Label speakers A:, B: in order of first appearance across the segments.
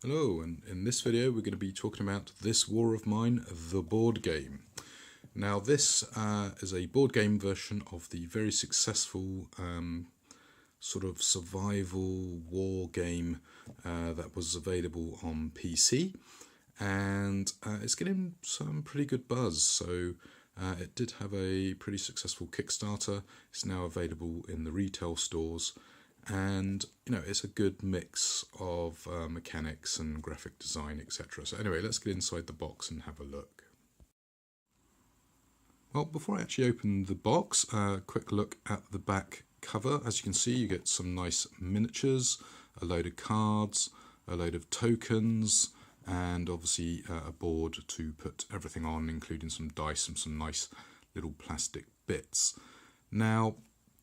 A: Hello, and in this video we're going to be talking about This War of Mine, the board game. Now this is a board game version of the very successful sort of survival war game that was available on PC, and it's getting some pretty good buzz. So it did have a pretty successful Kickstarter. It's now available in the retail stores. And it's a good mix of mechanics and graphic design, etc. So anyway, let's get inside the box and have a look. Well, before I actually open the box, a quick look at the back cover. As you can see, you get some nice miniatures, a load of cards, a load of tokens, and obviously a board to put everything on, including some dice and some nice little plastic bits. Now,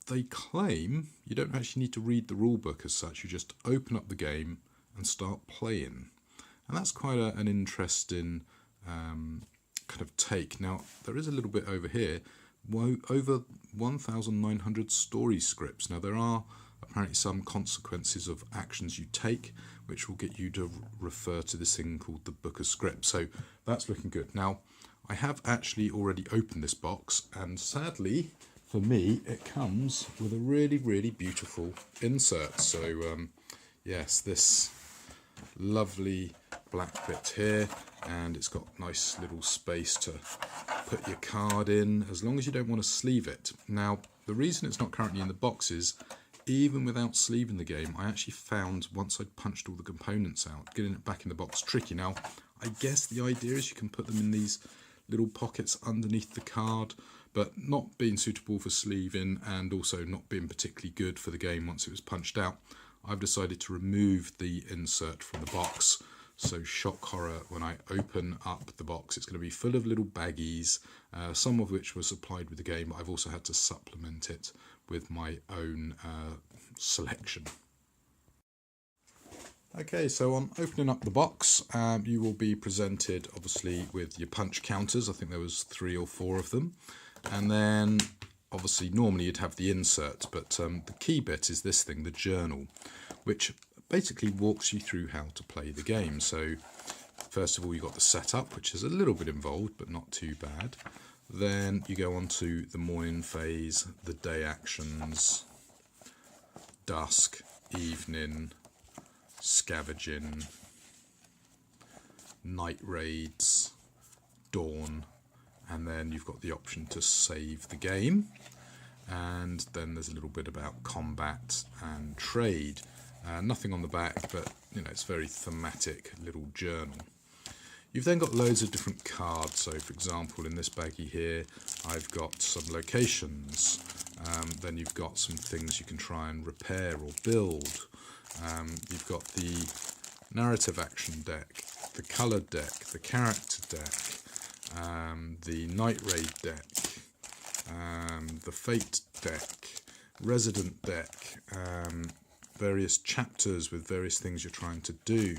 A: they claim you don't actually need to read the rulebook as such. You just open up the game and start playing, and that's quite an interesting kind of take. Now there is a little bit over here, over 1,900 story scripts. Now there are apparently some consequences of actions you take, which will get you to refer to this thing called the book of scripts. So that's looking good. Now I have actually already opened this box, and sadly for me, it comes with a really beautiful insert. So yes, this lovely black bit here, and it's got nice little space to put your card in, as long as you don't want to sleeve it. Now, the reason it's not currently in the box is, even without sleeving the game, I actually found, once I'd punched all the components out, getting it back in the box tricky. Now, I guess the idea is you can put them in these little pockets underneath the card, but not being suitable for sleeving and also not being particularly good for the game once it was punched out, I've decided to remove the insert from the box. So shock horror, when I open up the box, it's going to be full of little baggies, some of which were supplied with the game, but I've also had to supplement it with my own selection. Okay, so on opening up the box, you will be presented obviously with your punch counters. I think there was 3 or 4 of them. And then obviously normally you'd have the insert, but the key bit is this thing, the journal, which basically walks you through how to play the game. So first of all, you've got the setup, which is a little bit involved, but not too bad. Then you go on to the morning phase, the day actions, dusk, evening, scavenging, night raids, dawn, and then you've got the option to save the game. And then there's a little bit about combat and trade. Nothing on the back, but it's very thematic little journal. You've then got loads of different cards. So for example, in this baggie here, I've got some locations. Then you've got some things you can try and repair or build. You've got the narrative action deck, the coloured deck, the character deck, the night raid deck, the fate deck, resident deck, various chapters with various things you're trying to do,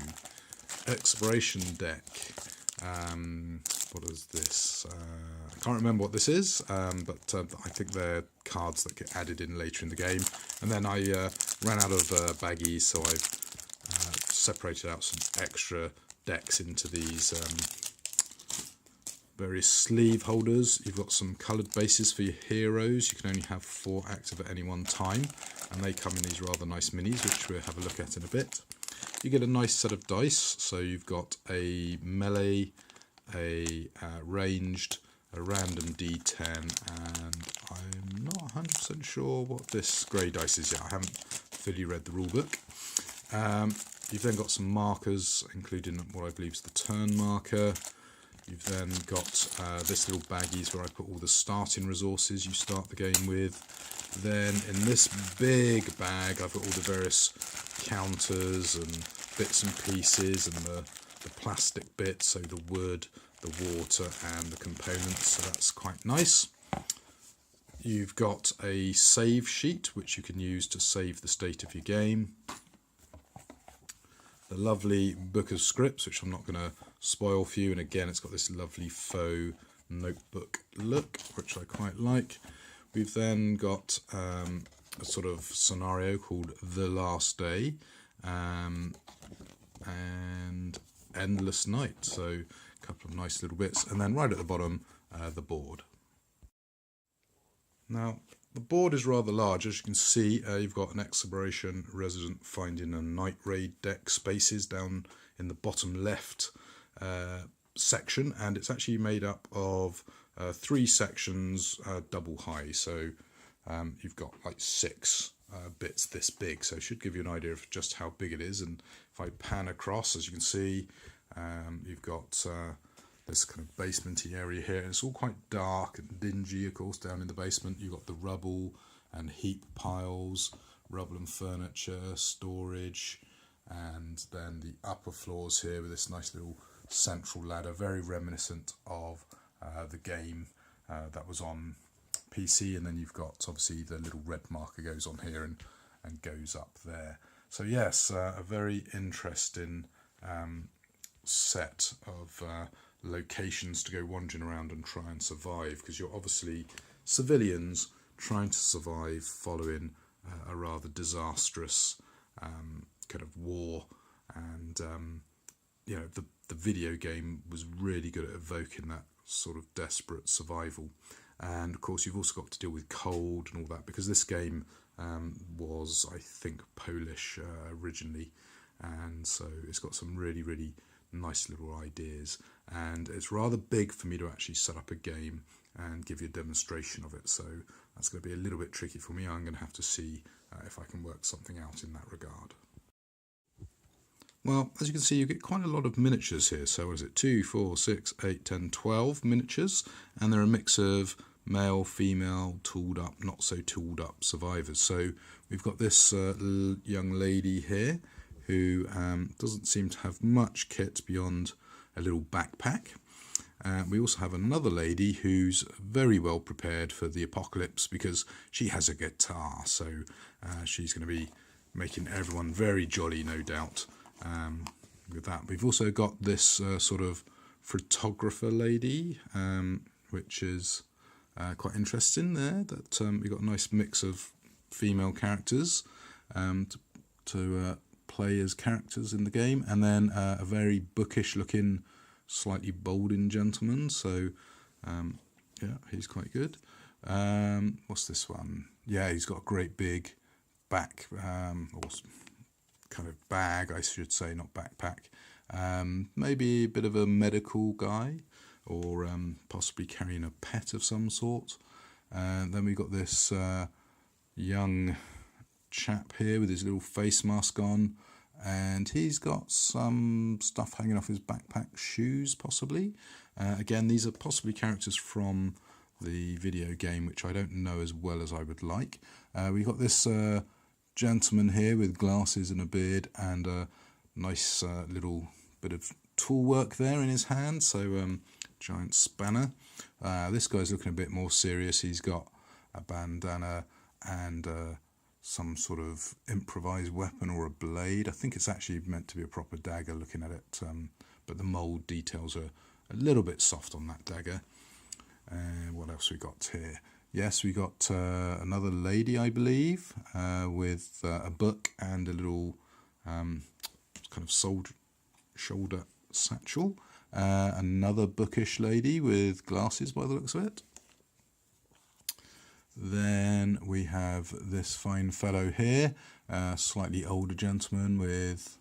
A: exploration deck. What is this? I can't remember what this is, but I think they're cards that get added in later in the game. And then I ran out of baggies, so I've separated out some extra decks into these various sleeve holders. You've got some coloured bases for your heroes. You can only have 4 active at any one time, and they come in these rather nice minis, which we'll have a look at in a bit. You get a nice set of dice, so you've got a melee, a ranged, a random d10, and I'm not 100% sure what this grey dice is yet. I haven't fully read the rulebook. You've then got some markers, including what I believe is the turn marker. You've then got this little baggies where I put all the starting resources you start the game with. Then in this big bag, I've got all the various counters and bits and pieces and the plastic bits, so the wood, the water and the components, so that's quite nice. You've got a save sheet, which you can use to save the state of your game. The lovely book of scripts, which I'm not going to spoil for you, and again it's got this lovely faux notebook look, which I quite like. We've then got a sort of scenario called The Last Day, and Endless Night. So a couple of nice little bits. And then right at the bottom, the board. Now, the board is rather large. As you can see, you've got an exploration resident finding a night raid deck spaces down in the bottom left section, and it's actually made up of 3 sections double high. So you've got like 6 bits this big, so it should give you an idea of just how big it is. And if I pan across, as you can see, you've got this kind of basementy area here, and it's all quite dark and dingy. Of course, down in the basement you've got the rubble and heap piles, rubble and furniture, storage, and then the upper floors here with this nice little central ladder, very reminiscent of the game that was on PC. And then you've got obviously the little red marker goes on here and goes up there. So yes, a very interesting set of locations to go wandering around and try and survive, because you're obviously civilians trying to survive following a rather disastrous kind of war. And you know, the video game was really good at evoking that sort of desperate survival. And of course you've also got to deal with cold and all that, because this game was, I think, Polish originally, and so it's got some really, really nice little ideas. And it's rather big for me to actually set up a game and give you a demonstration of it, so that's going to be a little bit tricky for me. I'm going to have to see if I can work something out in that regard. Well, as you can see, you get quite a lot of miniatures here. So what is it, 2, 4, 6, 8, 10, 12 miniatures, and they're a mix of male, female, tooled up, not so tooled up survivors. So we've got this young lady here who doesn't seem to have much kit beyond a little backpack. We also have another lady who's very well prepared for the apocalypse, because she has a guitar, so she's going to be making everyone very jolly, no doubt, with that. We've also got this sort of photographer lady, which is quite interesting there, that we've got a nice mix of female characters to play as characters in the game, and then a very bookish looking, slightly balding gentleman. So yeah, he's quite good. What's this one? Yeah, he's got a great big back, or kind of bag, I should say, not backpack. Maybe a bit of a medical guy, or possibly carrying a pet of some sort. Then we've got this young chap here with his little face mask on, and he's got some stuff hanging off his backpack, shoes possibly. Again, these are possibly characters from the video game, which I don't know as well as I would like. We've got this gentleman here with glasses and a beard, and a nice little bit of tool work there in his hand, so giant spanner. This guy's looking a bit more serious. He's got a bandana and some sort of improvised weapon or a blade. I think it's actually meant to be a proper dagger looking at it, but the mould details are a little bit soft on that dagger. What else we got here? Yes, we got another lady, I believe, with a book and a little kind of shoulder satchel. Another bookish lady with glasses by the looks of it. Then we have this fine fellow here, slightly older gentleman with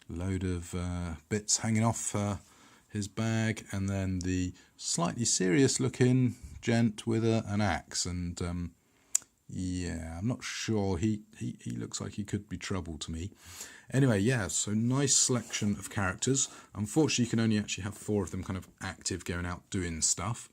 A: a load of bits hanging off his bag, and then the slightly serious looking gent with an axe. And yeah, I'm not sure, he looks like he could be trouble to me. Anyway, yeah, so nice selection of characters. Unfortunately, you can only actually have 4 of them kind of active, going out doing stuff.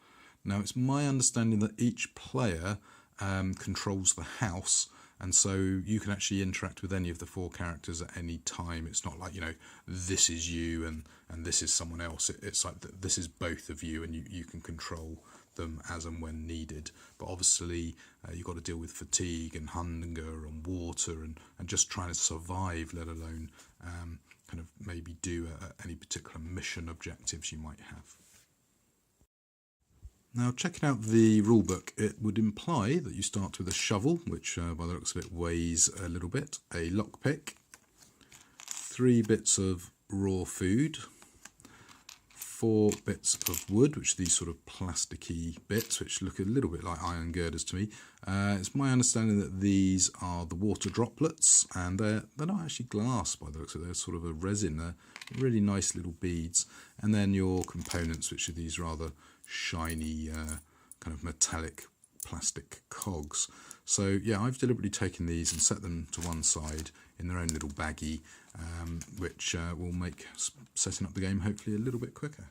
A: Now, it's my understanding that each player controls the house, and so you can actually interact with any of the 4 characters at any time. It's not like, you know, this is you and this is someone else. It's like this is both of you, and you can control them as and when needed. But obviously you've got to deal with fatigue and hunger and water and just trying to survive, let alone kind of maybe do any particular mission objectives you might have. Now, checking out the rulebook, it would imply that you start with a shovel, which by the looks of it weighs a little bit, a lockpick, 3 bits of raw food, 4 bits of wood, which are these sort of plasticky bits, which look a little bit like iron girders to me. It's my understanding that these are the water droplets, and they're not actually glass by the looks of it. They're sort of a resin. They're really nice little beads. And then your components, which are these rather shiny kind of metallic plastic cogs. So yeah, I've deliberately taken these and set them to one side in their own little baggie, which will make setting up the game hopefully a little bit quicker.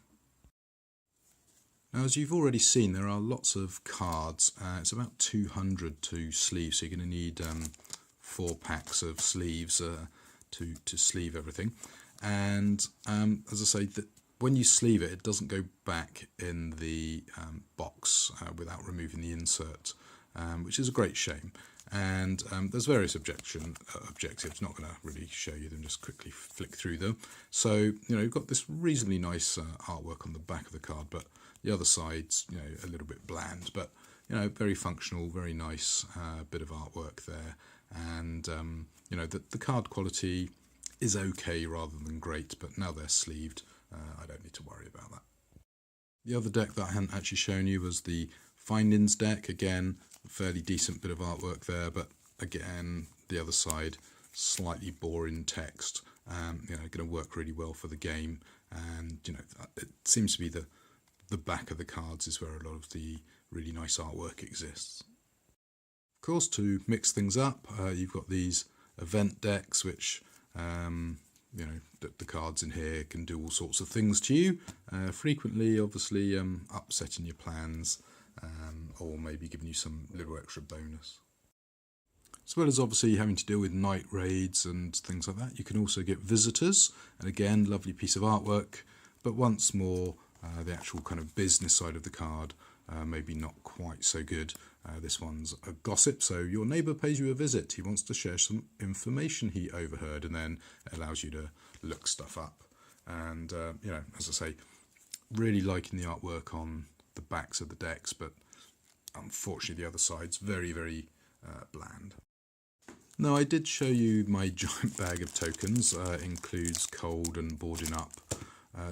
A: Now, as you've already seen, there are lots of cards. It's about 200 to sleeve, so you're going to need 4 packs of sleeves to sleeve everything. And as I say, when you sleeve it, it doesn't go back in the box without removing the insert, which is a great shame. And there's various objectives. Not going to really show you them, just quickly flick through them. So, you know, you've got this reasonably nice artwork on the back of the card, but the other side's, you know, a little bit bland, but, you know, very functional, very nice bit of artwork there. And, you know, the card quality is okay rather than great, but now they're sleeved, I don't need to worry about that. The other deck that I hadn't actually shown you was the Findings deck. Again, a fairly decent bit of artwork there, but again, the other side, slightly boring text. You know, going to work really well for the game, and you know, it seems to be the back of the cards is where a lot of the really nice artwork exists. Of course, to mix things up, you've got these event decks, which you know, the cards in here can do all sorts of things to you, frequently obviously upsetting your plans, or maybe giving you some little extra bonus. As well as obviously having to deal with night raids and things like that, you can also get visitors, and again, lovely piece of artwork, but once more the actual kind of business side of the card maybe not quite so good. This one's a gossip, so your neighbour pays you a visit. He wants to share some information he overheard, and then it allows you to look stuff up. And you know, as I say, really liking the artwork on the backs of the decks, but unfortunately the other side's very, very bland. Now, I did show you my giant bag of tokens. Includes cold and boarding up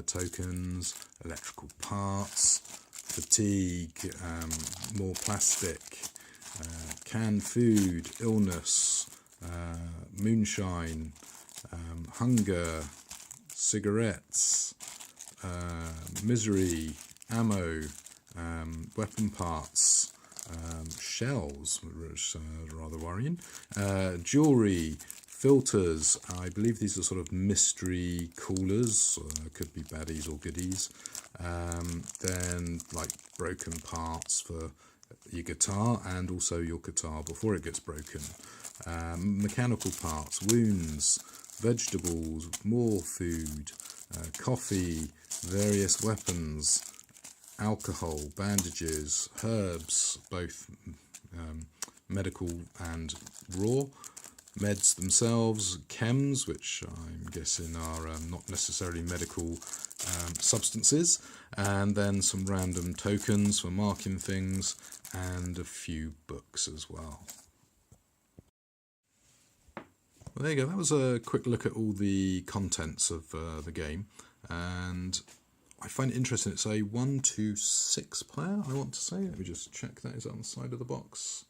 A: tokens, electrical parts, fatigue, more plastic, canned food, illness, moonshine, hunger, cigarettes, misery, ammo, weapon parts, shells, which is rather worrying, jewellery, filters. I believe these are sort of mystery coolers, could be baddies or goodies. Then like broken parts for your guitar and also your guitar before it gets broken. Mechanical parts, wounds, vegetables, more food, coffee, various weapons, alcohol, bandages, herbs, both medical and raw, meds themselves, chems, which I'm guessing are not necessarily medical substances, and then some random tokens for marking things, and a few books as well. Well, there you go, that was a quick look at all the contents of the game, and I find it interesting. It's a 1 to 6 player, I want to say. Let me just check that. Is it on the side of the box?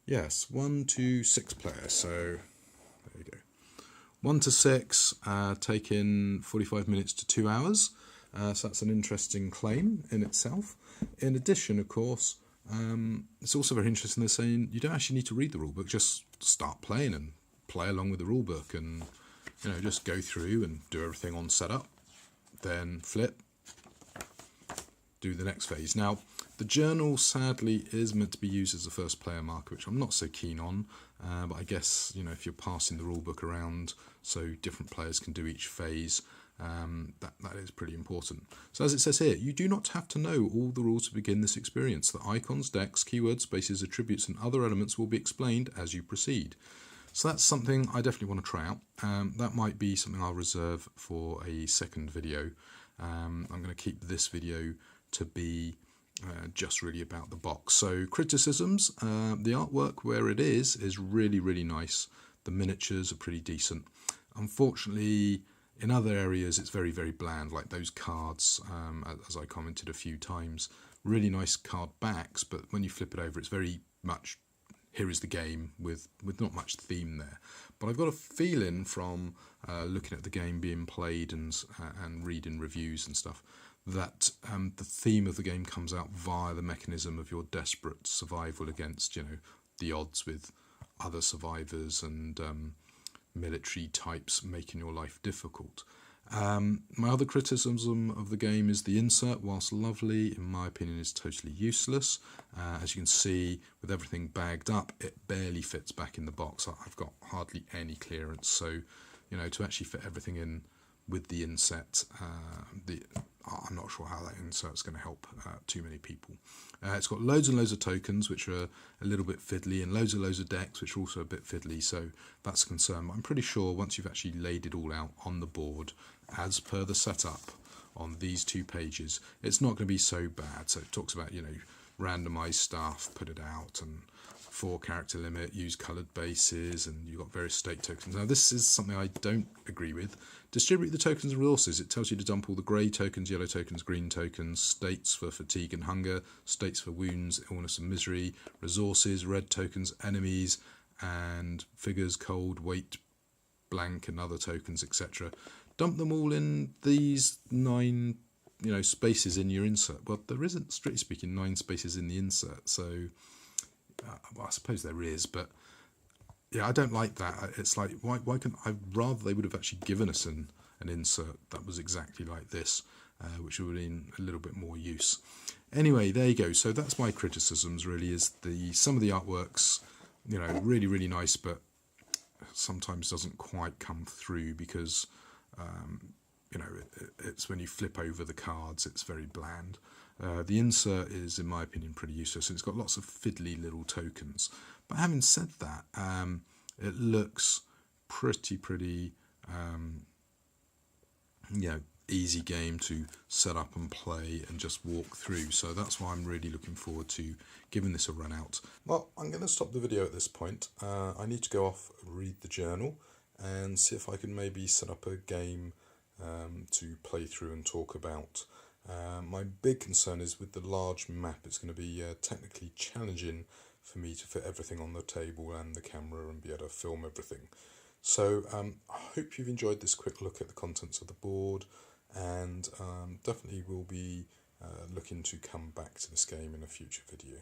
A: Yes, 1 to 6 player. So there you go. 1 to 6, taking 45 minutes to 2 hours. So that's an interesting claim in itself. In addition, of course, it's also very interesting. They're saying you don't actually need to read the rulebook. Just start playing and play along with the rulebook, and you know, just go through and do everything on setup. Then flip, do the next phase. Now, the journal sadly is meant to be used as a first player marker, which I'm not so keen on, but I guess, you know, if you're passing the rulebook around so different players can do each phase, that is pretty important. So as it says here, you do not have to know all the rules to begin this experience. The icons, decks, keywords, spaces, attributes and other elements will be explained as you proceed. So that's something I definitely want to try out. That might be something I'll reserve for a second video. I'm going to keep this video to be just really about the box. So criticisms, the artwork where it is really, really nice. The miniatures are pretty decent. Unfortunately, In other areas, it's very, very bland, like those cards, as I commented a few times. Really nice card backs, but when you flip it over, it's very much, here is the game, with not much theme there. But I've got a feeling from looking at the game being played and reading reviews and stuff, that the theme of the game comes out via the mechanism of your desperate survival against, the odds with other survivors and military types making your life difficult. My other criticism of the game is the insert, whilst lovely, in my opinion, is totally useless. As you can see, with everything bagged up, it barely fits back in the box. I've got hardly any clearance, so to actually fit everything in with the inset, I'm not sure how that insert's going to help too many people. It's got loads and loads of tokens, which are a little bit fiddly, and loads of decks, which are also a bit fiddly, so that's a concern. But I'm pretty sure once you've actually laid it all out on the board, as per the setup on these 2 pages, it's not going to be so bad. So it talks about, randomize stuff, put it out, and 4 character limit, use coloured bases, and you've got various state tokens. Now this is something I don't agree with. Distribute the tokens and resources. It tells you to dump all the grey tokens, yellow tokens, green tokens, states for fatigue and hunger, states for wounds, illness and misery, resources, red tokens, enemies, and figures, cold, weight, blank, and other tokens, etc. Dump them all in these 9 spaces in your insert. Well, there isn't, strictly speaking, 9 spaces in the insert, so well, I suppose there is, but yeah, I don't like that. It's like, why can I rather they would have actually given us an insert that was exactly like this, which would have been a little bit more use. Anyway, there you go. So that's my criticisms, really, is some of the artworks, really, really nice, but sometimes doesn't quite come through because it's when you flip over the cards, it's very bland. The insert is, in my opinion, pretty useless. It's got lots of fiddly little tokens. But having said that, it looks pretty easy game to set up and play and just walk through. So that's why I'm really looking forward to giving this a run out. Well, I'm going to stop the video at this point. I need to go off, read the journal, and see if I can maybe set up a game to play through and talk about. My big concern is with the large map. It's going to be technically challenging for me to fit everything on the table and the camera and be able to film everything. So I hope you've enjoyed this quick look at the contents of the board, and definitely will be looking to come back to this game in a future video.